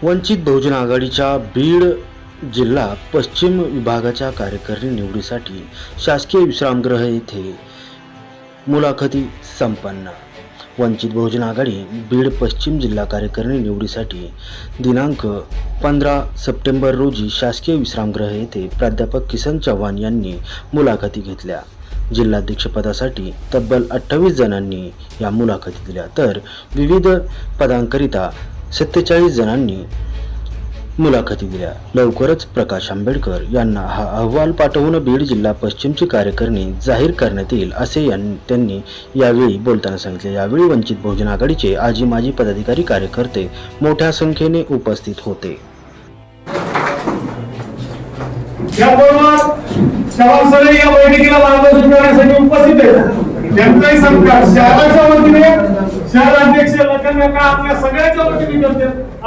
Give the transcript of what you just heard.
वंचित बहुजन आघाडीच्या बीड जिल्हा पश्चिम विभागाच्या कार्यकारिणी निवडीसाठी शासकीय विश्रामगृह येथे मुलाखती संपन्न। वंचित बहुजन आघाडी बीड पश्चिम जिल्हा कार्यकारिणी निवडीसाठी दिनांक 15 सप्टेंबर रोजी शासकीय विश्रामगृह येथे प्राध्यापक किसन चव्हाण यांनी मुलाखती घेतल्या। जिल्हाध्यक्षपदासाठी तब्बल 28 जणांनी या मुलाखती दिल्या, तर विविध पदांकरिता 47 जणांनी मुलाखती दिल्या। लवकरच प्रकाश आंबेडकर यांना हा अहवाल पाठवून बीड जिल्हा पश्चिमची कार्यकारिणी जाहीर करण्यात येईल, असे त्यांनी यावेळी बोलताना सांगितले। यावेळी वंचित बहुजन आघाडीचे आजी माजी पदाधिकारी कार्यकर्ते मोठ्या संख्येने उपस्थित होते। या बैठकीला मार्गदर्शन करण्यासाठी उपस्थित आहेत। त्यांचाही सत्कार शहराच्या वतीने शहराध्यक्ष लखन काका आपल्या सगळ्यांच्या वतीने करतात।